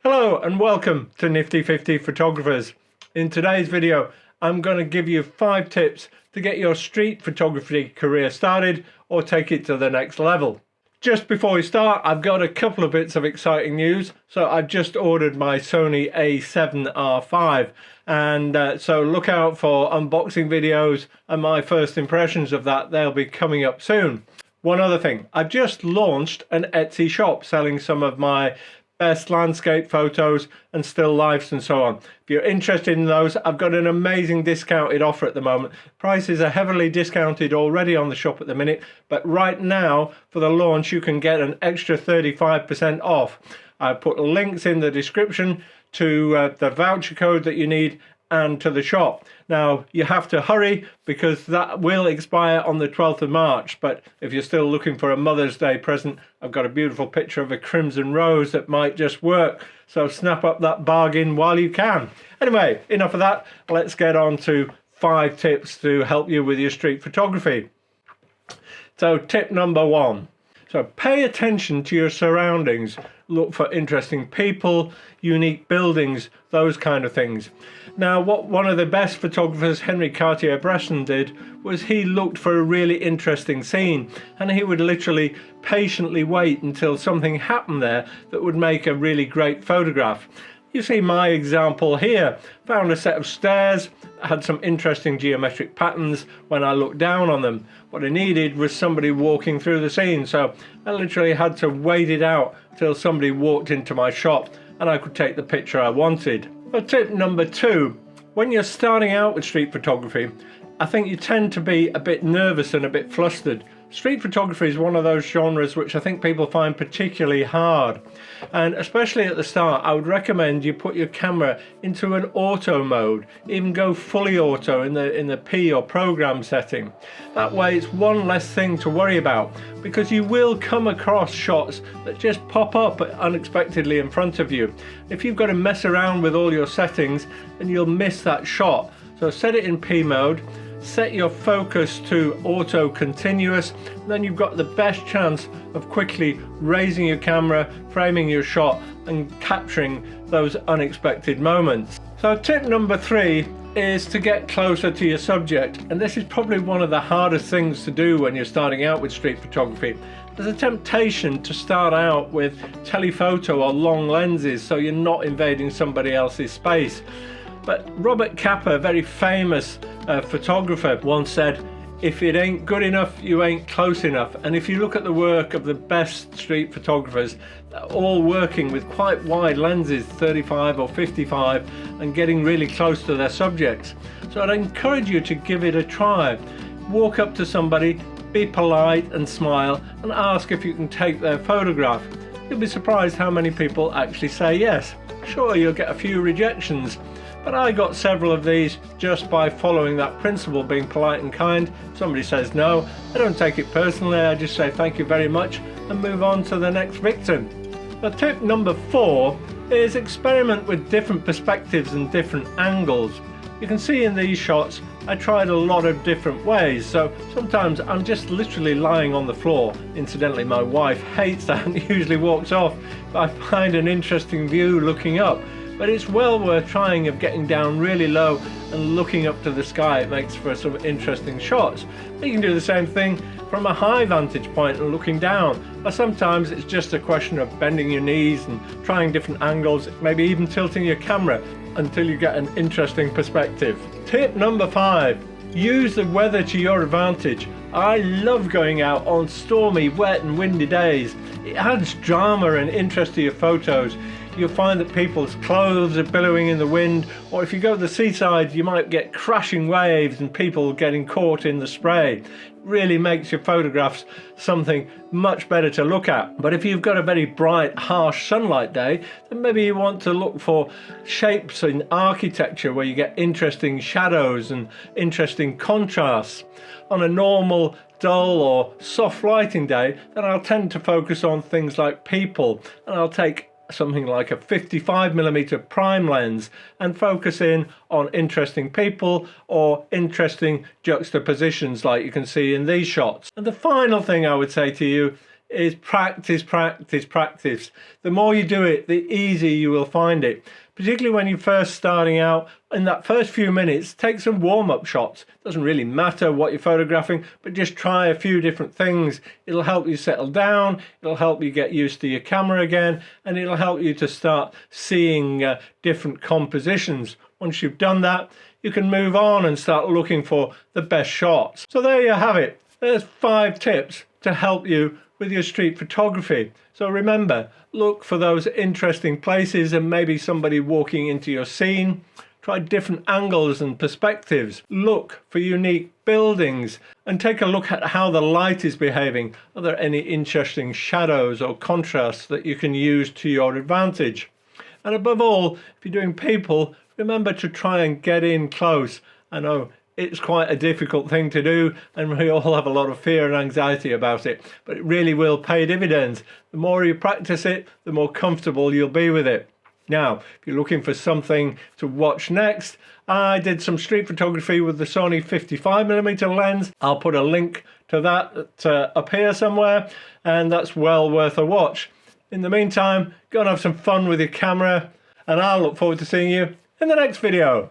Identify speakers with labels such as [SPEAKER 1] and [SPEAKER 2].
[SPEAKER 1] Hello and welcome to Nifty 50 Photographers. In today's video, I'm going to give you 5 tips to get your street photography career started or take it to the next level. Just before we start, I've got a couple of bits of exciting news. So I've just ordered my Sony A7R5 and so look out for unboxing videos and my first impressions of that. They'll be coming up soon. One other thing, I've just launched an Etsy shop selling some of my best landscape photos and still lifes and so on. If you're interested in those, I've got an amazing discounted offer at the moment. Prices are heavily discounted already on the shop at the minute, but right now for the launch you can get an extra 35% off. I've put links in the description to the voucher code that you need and to the shop. Now you have to hurry because that will expire on the 12th of March, but if you're still looking for a Mother's Day present, I've got a beautiful picture of a crimson rose that might just work, so snap up that bargain while you can. Anyway, enough of that, let's get on to 5 tips to help you with your street photography. So tip number 1. So pay attention to your surroundings. Look for interesting people, unique buildings, those kind of things. Now, what one of the best photographers, Henry Cartier-Bresson, did was he looked for a really interesting scene and he would literally patiently wait until something happened there that would make a really great photograph. You see my example here. Found a set of stairs, had some interesting geometric patterns when I looked down on them. What I needed was somebody walking through the scene, so I literally had to wait it out till somebody walked into my shop and I could take the picture I wanted. But tip number 2, when you're starting out with street photography, I think you tend to be a bit nervous and a bit flustered. Street photography is one of those genres which I think people find particularly hard, and especially at the start I would recommend you put your camera into an auto mode, even go fully auto in the P or program setting. That way it's one less thing to worry about, because you will come across shots that just pop up unexpectedly in front of you. If you've got to mess around with all your settings, then you'll miss that shot. So set it in P mode, set your focus to auto continuous, then you've got the best chance of quickly raising your camera, framing your shot and capturing those unexpected moments. So tip number 3 is to get closer to your subject, and this is probably one of the hardest things to do when you're starting out with street photography. There's a temptation to start out with telephoto or long lenses so you're not invading somebody else's space. But Robert Capa, a very famous photographer, once said, if it ain't good enough, you ain't close enough. And if you look at the work of the best street photographers, they're all working with quite wide lenses, 35 or 55, and getting really close to their subjects. So I'd encourage you to give it a try. Walk up to somebody, be polite and smile, and ask if you can take their photograph. You'll be surprised how many people actually say yes. Sure, you'll get a few rejections, but I got several of these just by following that principle, being polite and kind. Somebody says no, I don't take it personally, I just say thank you very much and move on to the next victim. But tip number 4 is experiment with different perspectives and different angles. You can see in these shots I tried a lot of different ways, so sometimes I'm just literally lying on the floor. Incidentally, my wife hates that and usually walks off, but I find an interesting view looking up. But it's well worth trying of getting down really low and looking up to the sky. It makes for some interesting shots. You can do the same thing from a high vantage point and looking down. Or sometimes it's just a question of bending your knees and trying different angles, maybe even tilting your camera until you get an interesting perspective. Tip number 5, use the weather to your advantage. I love going out on stormy, wet and windy days. It adds drama and interest to your photos. You'll find that people's clothes are billowing in the wind, or if you go to the seaside you might get crashing waves and people getting caught in the spray. It really makes your photographs something much better to look at. But if you've got a very bright, harsh sunlight day, then maybe you want to look for shapes in architecture where you get interesting shadows and interesting contrasts. On a normal, dull or soft lighting day, then I'll tend to focus on things like people, and I'll take something like a 55mm prime lens and focus in on interesting people or interesting juxtapositions like you can see in these shots. And the final thing I would say to you is practice, practice, practice. The more you do it, the easier you will find it. Particularly when you're first starting out, in that first few minutes, take some warm-up shots. Doesn't really matter what you're photographing, but just try a few different things. It'll help you settle down, it'll help you get used to your camera again, and it'll help you to start seeing different compositions. Once you've done that, you can move on and start looking for the best shots. So there you have it. There's 5 tips to help you with your street photography. So remember, look for those interesting places and maybe somebody walking into your scene. Try different angles and perspectives. Look for unique buildings and take a look at how the light is behaving. Are there any interesting shadows or contrasts that you can use to your advantage? And above all, if you're doing people, remember to try and get in close. I know it's quite a difficult thing to do, and we all have a lot of fear and anxiety about it, but it really will pay dividends. The more you practice it, the more comfortable you'll be with it. Now, if you're looking for something to watch next, I did some street photography with the Sony 55mm lens. I'll put a link to that up here somewhere, and that's well worth a watch. In the meantime, go and have some fun with your camera, and I'll look forward to seeing you in the next video.